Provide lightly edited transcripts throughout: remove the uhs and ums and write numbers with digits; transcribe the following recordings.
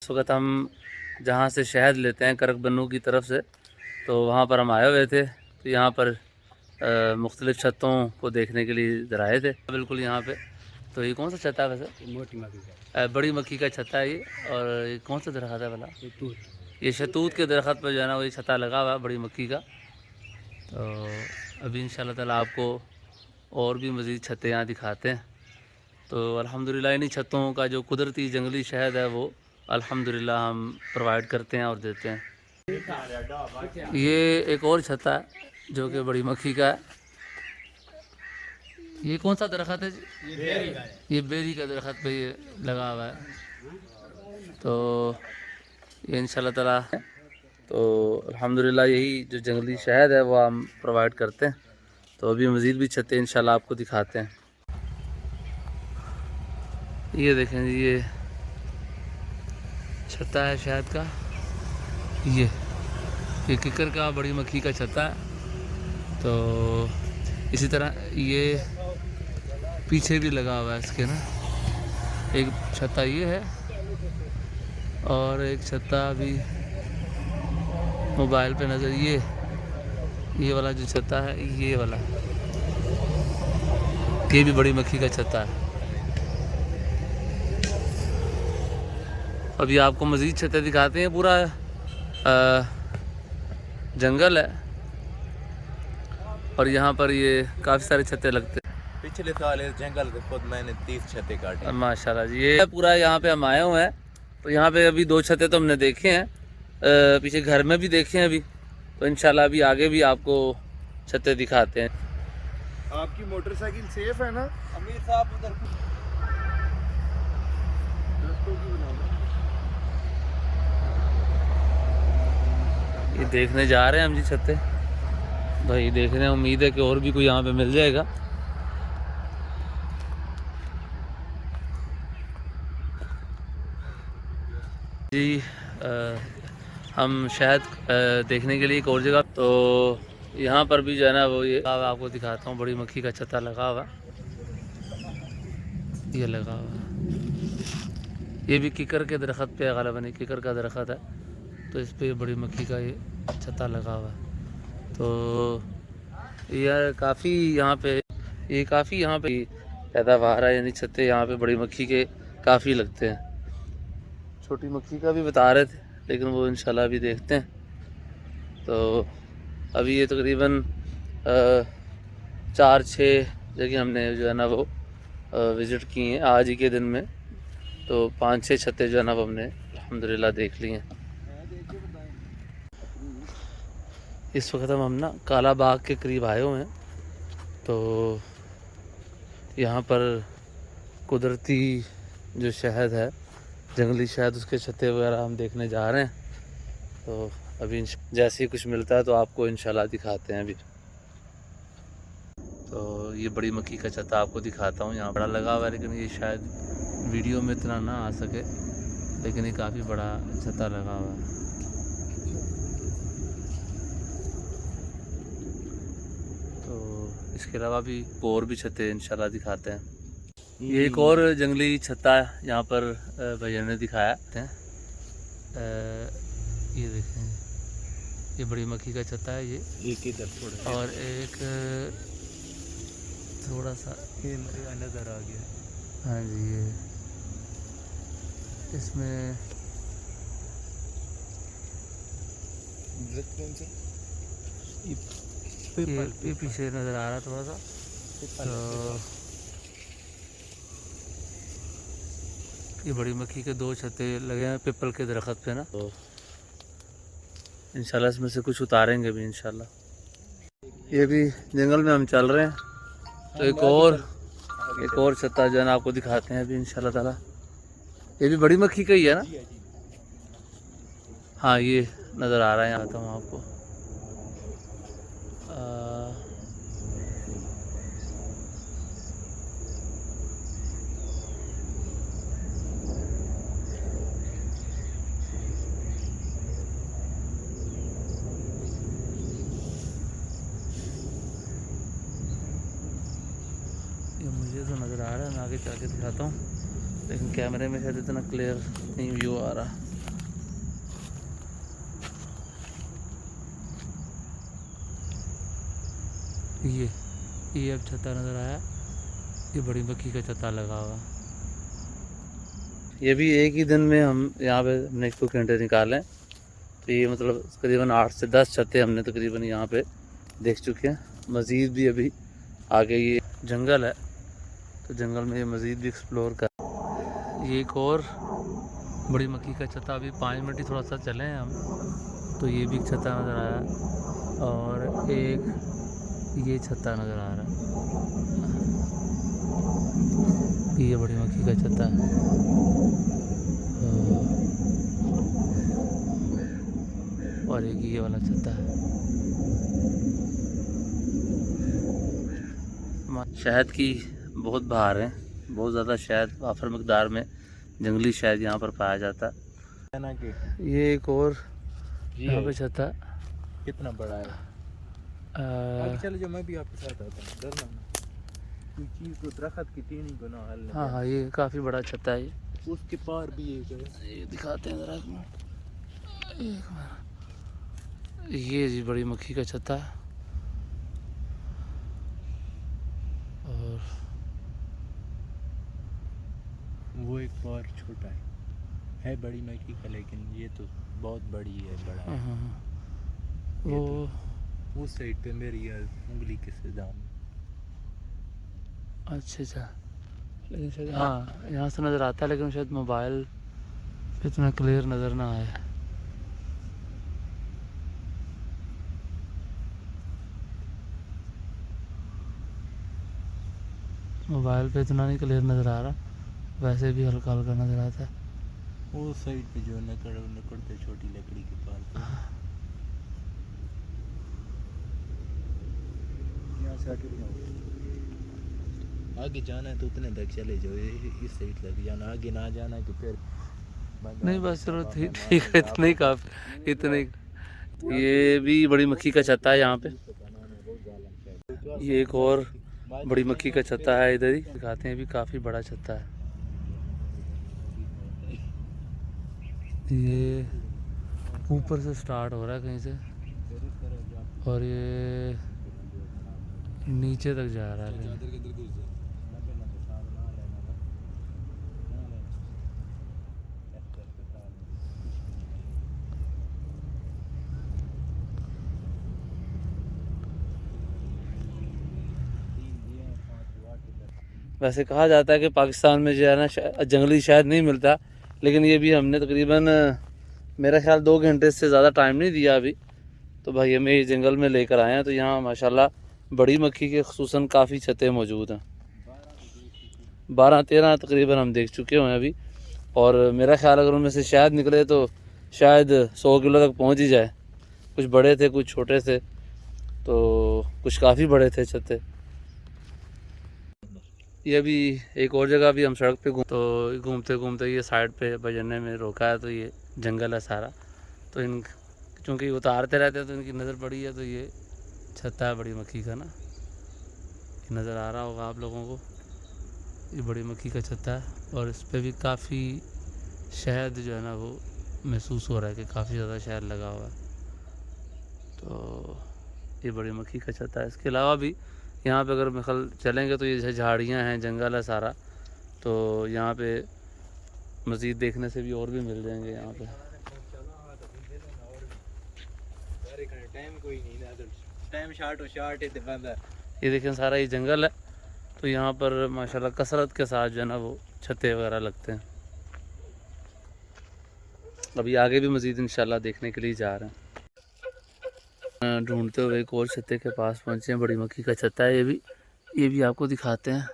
इस वक्त हम जहाँ से शहद लेते हैं करक बन्नू की तरफ से, तो वहाँ पर हम आए हुए थे। तो यहाँ पर मुख्तलिफ़ छतों को देखने के लिए इधर आए थे बिल्कुल यहाँ पे। तो ये कौन सा छत्ता है वैसे? मोटी मक्खी का, बड़ी मक्खी का छत्ता है ये। और ये कौन सा दरख्त है भला? शहतूत। ये शहतूत के दरख्त पर जो है ना वही छत्ता लगा हुआ है बड़ी मक्खी का। तो अभी इंशाल्लाह ताला आपको और भी मज़ीद छतें यहाँ दिखाते हैं। तो अल्हम्दुलिल्लाह इन्हीं छतों का जो कुदरती जंगली शहद है वो अल्हम्दुलिल्लाह हम प्रोवाइड करते हैं और देते हैं। ये एक और छत्ता है जो कि बड़ी मक्खी का है। ये कौन सा दरख्त है जी? ये बेरी का दरख्त पे ये लगा हुआ है। तो ये इंशाल्लाह ताला है। तो अल्हम्दुलिल्लाह यही जो जंगली शहद है वो हम प्रोवाइड करते हैं। तो अभी मज़ीद भी छतें इंशाल्लाह आपको दिखाते हैं। ये देखें जी, ये छत्ता है शहद का। ये किकर का बड़ी मक्खी का छत्ता है। तो इसी तरह ये पीछे भी लगा हुआ है इसके ना, एक छत्ता ये है और एक छत्ता अभी मोबाइल पे नज़र, ये वाला जो छत्ता है ये वाला, ये भी बड़ी मक्खी का छत्ता है। अभी आपको मज़ीद छत्ते दिखाते हैं। पूरा जंगल है और यहाँ पर ये काफ़ी सारे छत्ते लगते हैं। पिछले साल इस जंगल के खुद मैंने 30 छत्ते काटे। माशाल्लाह जी, ये पूरा यहाँ पे हम आए हुए हैं। तो यहाँ पे अभी 2 छत्ते तो हमने देखे हैं, पीछे घर में भी देखे हैं अभी। तो इंशाल्लाह अभी आगे भी आपको छत्ते दिखाते हैं। आपकी मोटरसाइकिल सेफ है ना? अमीर साहब उधर ये देखने जा रहे हैं हम जी छत्ते भाई, देख रहे हैं। उम्मीद है कि और भी कोई यहाँ पे मिल जाएगा। जी हम शहद देखने के लिए एक और जगह, तो यहाँ पर भी जो है ना वो ये आपको दिखाता हूँ। बड़ी मक्खी का छत्ता लगा हुआ, ये लगा हुआ। ये भी किकर के दरख्त पे ग़ालिबन किकर का दरख्त है। तो इस पे बड़ी मक्खी का ये छत्ता लगा हुआ है। तो यार काफ़ी यहाँ पे पैदावार है, यानी छत्ते यहाँ पे बड़ी मक्खी के काफ़ी लगते हैं। छोटी मक्खी का भी बता रहे थे, लेकिन वो इंशाल्लाह अभी देखते हैं। तो अभी ये तकरीबन 4-6 जगह हमने जो है ना वो विज़िट की हैं आज ही के दिन में। तो 5-6 छत्ते जो है ना वो हमने अल्हम्दुलिल्लाह देख लिए हैं। इस वक्त हम ना काला बाग के करीब आए हुए हैं। तो यहाँ पर कुदरती जो शहद है, जंगली शहद, उसके छत्ते वगैरह हम देखने जा रहे हैं। तो अभी जैसे ही कुछ मिलता है तो आपको इंशाल्लाह दिखाते हैं अभी। तो ये बड़ी मक्खी का छत्ता आपको दिखाता हूँ। यहाँ बड़ा लगा हुआ है, लेकिन ये शायद वीडियो में इतना ना आ सके, लेकिन ये काफ़ी बड़ा छत्ता लगा हुआ है। तो इसके अलावा भी और भी छत्ते इंशाल्लाह दिखाते हैं। ये एक और जंगली छत्ता यहाँ पर भैया ने दिखाया है। ये देखें, ये बड़ी मक्खी का छत्ता है ये। एक इधर थोड़ा और एक थोड़ा सा ये नजर आ गया। हाँ जी, ये इसमें ये पीछे नज़र आ रहा थोड़ा सा। तो ये बड़ी मक्खी के 2 छत्ते लगे हैं पीपल के दरख्त पे ना। तो इंशाल्लाह इसमें से कुछ उतारेंगे भी इंशाल्लाह। ये भी जंगल में हम चल रहे हैं। तो एक और छत्ता जो है ना आपको दिखाते हैं अभी इंशाल्लाह ताला। ये भी बड़ी मक्खी का ही है ना? हाँ, ये नज़र आ रहा है, आता हूँ आपको। ये मुझे तो नज़र आ रहा है, मैं आगे चल के दिखाता हूँ, लेकिन कैमरे में शायद इतना क्लियर नहीं व्यू आ रहा। ये अब छत्ता नज़र आया, ये बड़ी मक्खी का छत्ता लगा हुआ। ये भी एक ही दिन में हम यहाँ पे हमने 1 घंटे निकाले, तो ये मतलब तकरीबन 8 से 10 छत्ते हमने तकरीबन यहाँ पे देख चुके हैं। मज़ीद भी अभी आगे ये जंगल है, तो जंगल में ये मज़ीद भी एक्सप्लोर कर। ये एक और बड़ी मक्खी का छत्ता, अभी 5 मिनट ही थोड़ा सा चले हैं हम, तो ये भी छत्ता नज़र आया, और एक ये छत्ता नज़र आ रहा है, ये बड़ी मक्खी का छत्ता है। और एक ये वाला छत्ता है। शहद की बहुत बहार है, बहुत ज़्यादा शहद वाफर मकदार में जंगली शहद यहाँ पर पाया जाता है ना कि ये एक और यहाँ पे छत्ता कितना बड़ा है। आगे चलो जो मैं भी आपके साथ आता हूँ, डरना मत। कोई चीज़ को दरख्त की टीनी को ना हल। हाँ हाँ, ये काफ़ी बड़ा छत्ता है। उसके पार भी एक है, ये दिखाते हैं ज़रा एक मिनट। ये जी बड़ी मक्खी का छत्ता है, और वो एक पार छोटा है बड़ी मक्खी का, लेकिन ये तो बहुत बड़ी है, बड़ा है। वो उस साइड पे मेरी यार उंगली के दाम। अच्छा अच्छा, लेकिन शायद हाँ यहाँ से नज़र आता है, लेकिन शायद मोबाइल पे इतना क्लियर नज़र ना आए। मोबाइल पे इतना नहीं क्लियर नज़र आ रहा, वैसे भी हल्का हल्का नज़र आता है। वो साइड पे जो नकड़ पे छोटी लकड़ी के पार पे यहाँ से आगे जाना है तो उतने तक चले जाओ, इस साइड तक जाना, आगे ना जाना कि फिर नहीं बस चलो ठीक है, इतना ही काफ़ी, इतना ही। ये भी बड़ी मक्खी का छत्ता है यहाँ पे। ये एक और बड़ी मक्खी का छत्ता है, इधर ही दिखाते हैं, भी काफ़ी बड़ा छत्ता है। ये ऊपर से स्टार्ट हो रहा है कहीं से, और ये नीचे तक जा रहा है। वैसे कहा जाता है कि पाकिस्तान में जो है ना जंगली शहद नहीं मिलता, लेकिन ये भी हमने तकरीबन मेरा ख्याल 2 घंटे से ज़्यादा टाइम नहीं दिया अभी, तो भाई हमें ये जंगल में लेकर आए हैं। तो यहाँ माशाल्लाह बड़ी मक्खी के खुसूसन काफ़ी छत्ते मौजूद हैं, 12-13 तकरीबन हम देख चुके हुए हैं अभी, और मेरा ख्याल अगर उनमें से शहद निकले तो शायद 100 किलो तक पहुँच ही जाए। कुछ बड़े थे, कुछ छोटे थे, तो कुछ काफ़ी बड़े थे छत्ते। ये अभी एक और जगह भी हम सड़क पे घूमते घूमते ये साइड पे बजने में रोका है, तो ये जंगल है सारा, तो इन चूँकि उतारते रहते हैं तो इनकी नज़र पड़ी है, तो ये छत्ता है बड़ी मक्खी का ना, ये नज़र आ रहा होगा आप लोगों को, ये बड़ी मक्खी का छत्ता है, और इस पर भी काफ़ी शहद जो है ना वो महसूस हो रहा है कि काफ़ी ज़्यादा शहद लगा हुआ है। तो ये बड़ी मक्खी का छत्ता है। इसके अलावा भी यहाँ पे अगर मिखल चलेंगे तो ये झाड़ियाँ हैं, जंगल है सारा, तो यहाँ पे मज़ीद देखने से भी और भी मिल जाएंगे यहाँ पे। ये देखें सारा ये जंगल है, तो यहाँ पर माशाल्लाह कसरत के साथ जो है ना वो छत्ते वगैरह लगते हैं। अभी आगे भी मज़ीद इंशाल्लाह देखने के लिए जा रहे हैं। ढूंढते हुए एक और छत्ते के पास पहुँचे हैं, बड़ी मक्खी का छत्ता है ये भी आपको दिखाते हैं।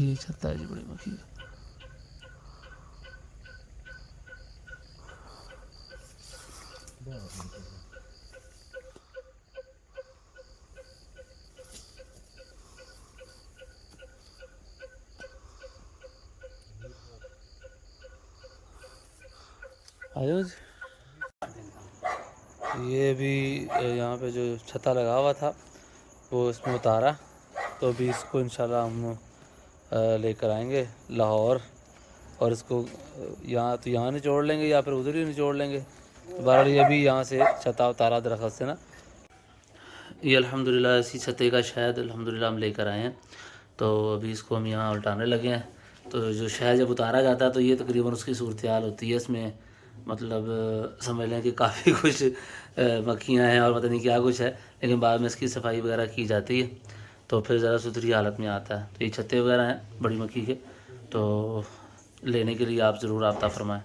ये छत्ता है जी बड़ी मक्खी का। आयो जी। ये भी यहाँ पे जो छत्ता लगा हुआ था वो इसमें उतारा, तो अभी इसको इंशाल्लाह हम लेकर आएंगे लाहौर और इसको यहाँ तो यहाँ निचोड़ लेंगे या फिर उधर ही निचोड़ लेंगे। बहरहाल ये भी यहाँ से छत्ता उतारा दरख्त से ना। ये अल्हम्दुलिल्लाह इसी छत्ते का शहद अल्हम्दुलिल्लाह हम लेकर आए हैं, तो अभी इसको हम यहाँ उल्टाने लगे हैं। तो जो शहद जब उतारा जाता है तो ये तकरीबन उसकी सूरत हाल होती है। इसमें मतलब समझ लें कि काफ़ी कुछ मक्खियाँ हैं और पता नहीं क्या कुछ है, लेकिन बाद में इसकी सफाई वगैरह की जाती है तो फिर ज़रा सुथरी हालत में आता है। तो ये छत्ते वगैरह हैं बड़ी मक्खी के, तो लेने के लिए आप ज़रूर रब्ता फरमाएँ।